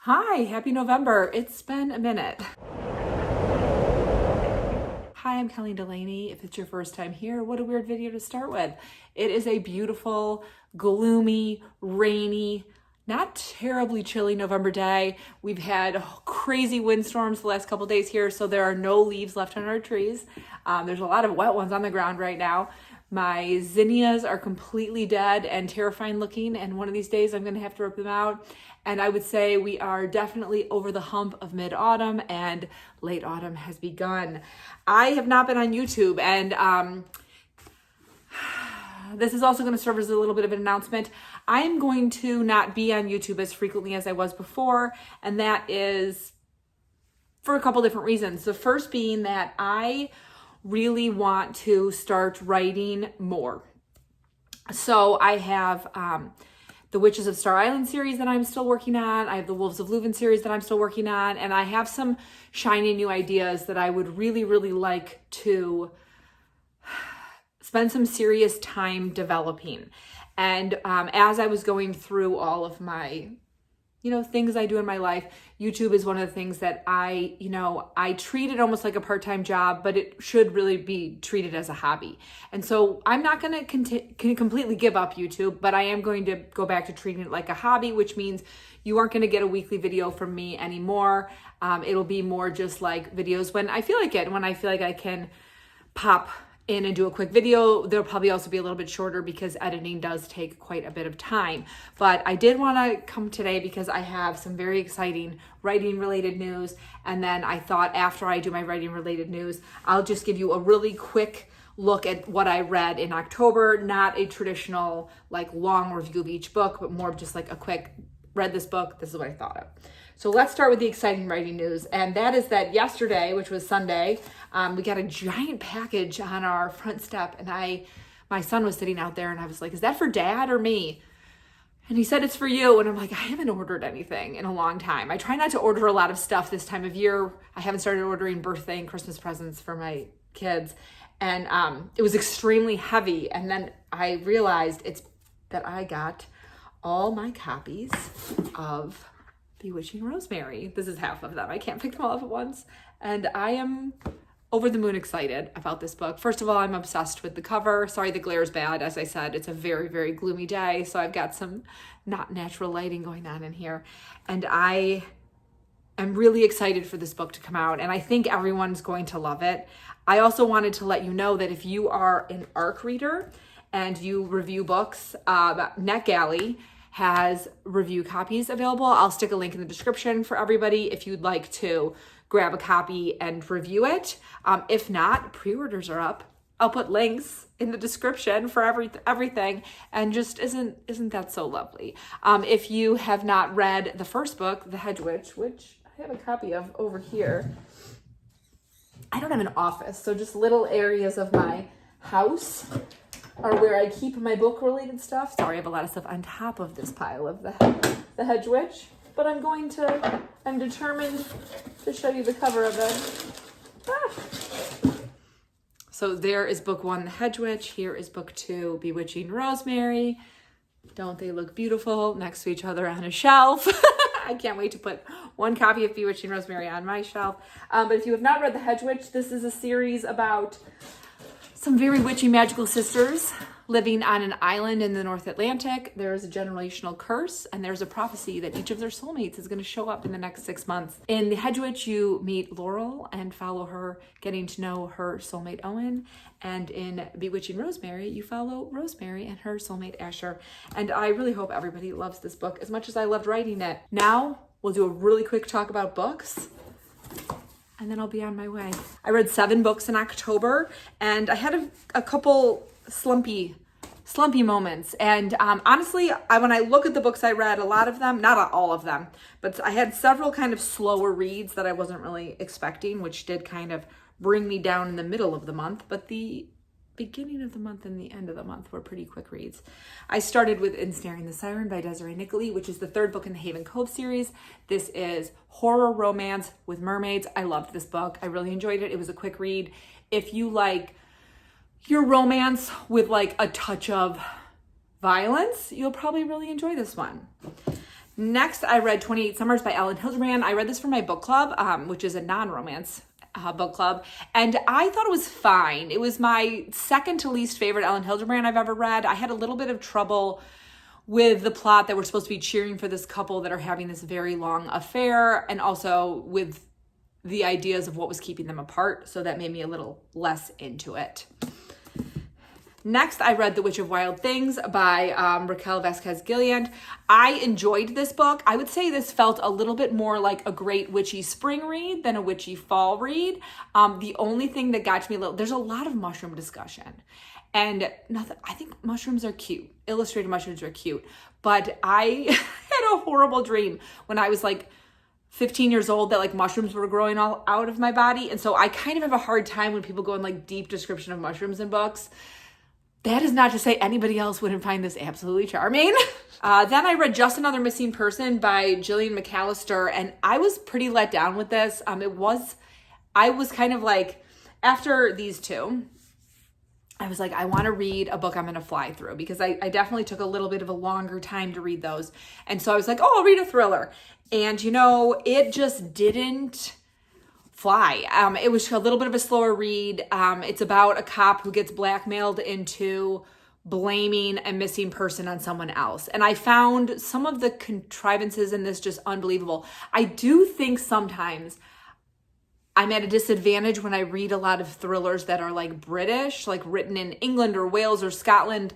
Hi, happy November. It's been a minute. Hi, I'm Kelly Delaney. If it's your first time here, what a weird video to start with. It is a beautiful, gloomy, rainy, not terribly chilly November day. We've had crazy windstorms the last couple days here, so there are no leaves left on our trees. There's a lot of wet ones on the ground right now. My zinnias are completely dead and terrifying looking, and one of these days I'm going to have to rip them out. And I would say we are definitely over the hump of mid-autumn and late autumn has begun. I have not been on YouTube, and this is also going to serve as a little bit of an announcement. I am going to not be on YouTube as frequently as I was before, and that is for a couple different reasons. The first being that I really want to start writing more. So I have the Witches of Star Island series that I'm still working on. I have the Wolves of Leuven series that I'm still working on. And I have some shiny new ideas that I would really, really like to spend some serious time developing. And as I was going through all of my things I do in my life, YouTube is one of the things that I treat it almost like a part-time job, but it should really be treated as a hobby. And so I'm not going to completely give up YouTube, but I am going to go back to treating it like a hobby, which means you aren't going to get a weekly video from me anymore. It'll be more just like videos when I feel like it, when I feel like I can pop in and do a quick video. They'll probably also be a little bit shorter because editing does take quite a bit of time. But I did want to come today because I have some very exciting writing related news. And then I thought after I do my writing related news, I'll just give you a really quick look at what I read in October, not a traditional like long review of each book, but more of just like a quick read this book, this is what I thought of. So let's start with the exciting writing news. And that is that yesterday, which was Sunday, we got a giant package on our front step. And my son was sitting out there and I was like, is that for Dad or me? And he said, it's for you. And I'm like, I haven't ordered anything in a long time. I try not to order a lot of stuff this time of year. I haven't started ordering birthday and Christmas presents for my kids. And it was extremely heavy. And then I realized it's that I got all my copies of Bewitching Rosemary. This is half of them. I can't pick them all up at once. And I am over the moon excited about this book. First of all, I'm obsessed with the cover. Sorry, the glare is bad. As I said, it's a very, very gloomy day. So I've got some not natural lighting going on in here. And I am really excited for this book to come out. And I think everyone's going to love it. I also wanted to let you know that if you are an ARC reader and you review books, NetGalley has review copies available. I'll stick a link in the description for everybody if you'd like to grab a copy and review it. If not, pre-orders are up. I'll put links in the description for everything. And just isn't that so lovely? If you have not read the first book, The Hedge Witch, which I have a copy of over here. I don't have an office, so just little areas of my house are where I keep my book-related stuff. Sorry, I have a lot of stuff on top of this pile of the Hedge Witch, but I'm determined to show you the cover of it. So there is book 1, The Hedge Witch. Here is book 2, Bewitching Rosemary. Don't they look beautiful next to each other on a shelf? I can't wait to put one copy of Bewitching Rosemary on my shelf. But if you have not read The Hedge Witch, this is a series about some very witchy magical sisters living on an island in the North Atlantic. There is a generational curse, and there's a prophecy that each of their soulmates is going to show up in the next 6 months. In The Hedge Witch, you meet Laurel and follow her, getting to know her soulmate Owen. And in Bewitching Rosemary, you follow Rosemary and her soulmate Asher. And I really hope everybody loves this book as much as I loved writing it. Now, we'll do a really quick talk about books, and then I'll be on my way. I read 7 books in October, and I had a couple slumpy moments. And honestly, when I look at the books I read, a lot of them, not all of them, but I had several kind of slower reads that I wasn't really expecting, which did kind of bring me down in the middle of the month. But the beginning of the month and the end of the month were pretty quick reads. I started with Ensnaring the Siren by Desiree Nickley, which is the 3rd book in the Haven Cove series. This is horror romance with mermaids. I loved this book. I really enjoyed it. It was a quick read. If you like your romance with like a touch of violence, you'll probably really enjoy this one. Next, I read 28 Summers by Ellen Hilderman. I read this for my book club, which is a non-romance book club, and I thought it was fine. It was my second to least favorite Ellen Hilderman I've ever read. I had a little bit of trouble with the plot that we're supposed to be cheering for this couple that are having this very long affair, and also with the ideas of what was keeping them apart, so that made me a little less into it. Next, I read The Witch of Wild Things by Raquel Vasquez-Gilliand. I enjoyed this book. I would say this felt a little bit more like a great witchy spring read than a witchy fall read. The only thing that got to me there's a lot of mushroom discussion. And I think mushrooms are cute. Illustrated mushrooms are cute. But I had a horrible dream when I was like 15 years old that like mushrooms were growing all out of my body. And so I kind of have a hard time when people go in like deep description of mushrooms in books. That is not to say anybody else wouldn't find this absolutely charming. Then I read Just Another Missing Person by Gillian McAllister, and I was pretty let down with this. I was kind of like, after these two, I was like, I want to read a book I'm going to fly through, because I definitely took a little bit of a longer time to read those. And so I was like, oh, I'll read a thriller. And it just didn't fly. It was a little bit of a slower read. It's about a cop who gets blackmailed into blaming a missing person on someone else. And I found some of the contrivances in this just unbelievable. I do think sometimes I'm at a disadvantage when I read a lot of thrillers that are like British, like written in England or Wales or Scotland,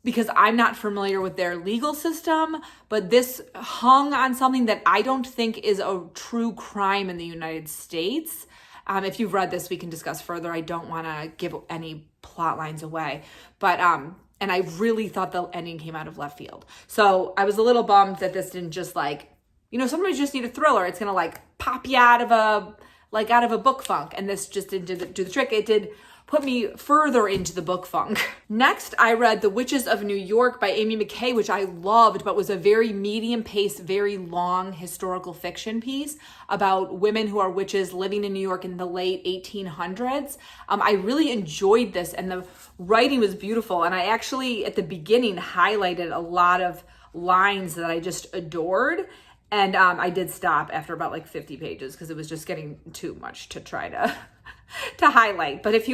because I'm not familiar with their legal system, but this hung on something that I don't think is a true crime in the United States. If you've read this, we can discuss further. I don't want to give any plot lines away, but and I really thought the ending came out of left field. So I was a little bummed that this didn't just like, sometimes you just need a thriller. It's gonna like pop you out of a book funk, and this just didn't do the trick. It did put me further into the book funk. Next, I read The Witches of New York by Amy McKay, which I loved, but was a very medium-paced, very long historical fiction piece about women who are witches living in New York in the late 1800s. I really enjoyed this, and the writing was beautiful, and I actually, at the beginning, highlighted a lot of lines that I just adored. And I did stop after about like 50 pages because it was just getting too much to try to highlight. But if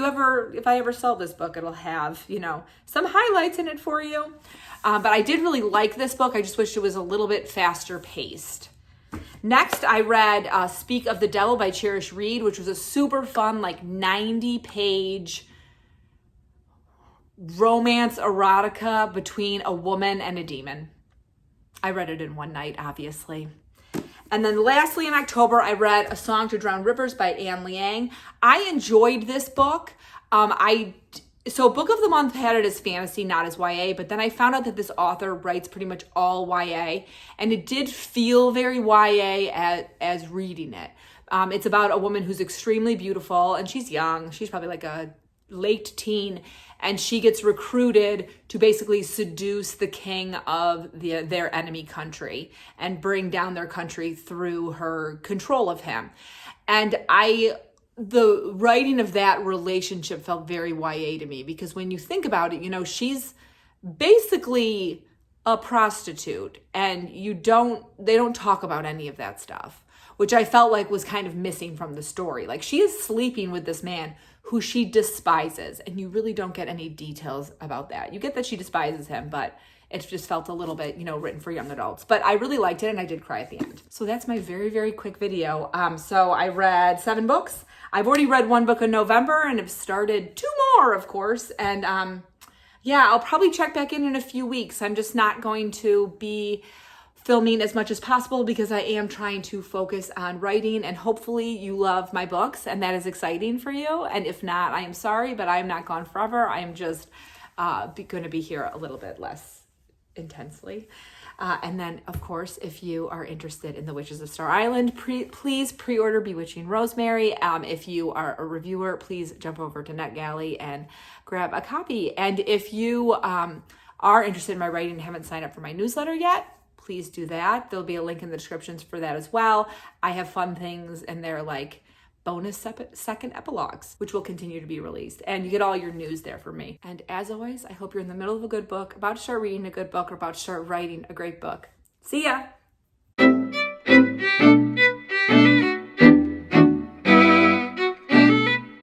I ever sell this book, it'll have, some highlights in it for you. But I did really like this book. I just wish it was a little bit faster paced. Next, I read Speak of the Devil by Cherish Reed, which was a super fun, like 90-page romance erotica between a woman and a demon. I read it in one night, obviously. And then lastly, in October, I read A Song to Drown Rivers by Anne Liang. I enjoyed this book. So Book of the Month had it as fantasy, not as YA, but then I found out that this author writes pretty much all YA, and it did feel very YA as reading it. It's about a woman who's extremely beautiful, and she's young. She's probably like a late teen, and she gets recruited to basically seduce the king of their enemy country and bring down their country through her control of him. And the writing of that relationship felt very YA to me, because when you think about it, she's basically a prostitute, and they don't talk about any of that stuff, which I felt like was kind of missing from the story. Like, she is sleeping with this man who she despises, and you really don't get any details about that. You get that she despises him, but it just felt a little bit, written for young adults. But I really liked it, and I did cry at the end. So that's my very, very quick video. So I read 7 books. I've already read 1 book in November, and have started 2 more, of course. And I'll probably check back in a few weeks. I'm just not going to be filming as much as possible because I am trying to focus on writing, and hopefully you love my books and that is exciting for you. And if not, I am sorry, but I am not gone forever. I am just going to be here a little bit less intensely. And then, of course, if you are interested in The Witches of Star Island, please pre-order Bewitching Rosemary. If you are a reviewer, please jump over to NetGalley and grab a copy. And if you are interested in my writing and haven't signed up for my newsletter yet, please do that. There'll be a link in the descriptions for that as well. I have fun things, and they're like bonus second epilogues, which will continue to be released. And you get all your news there for me. And as always, I hope you're in the middle of a good book, about to start reading a good book, or about to start writing a great book. See ya!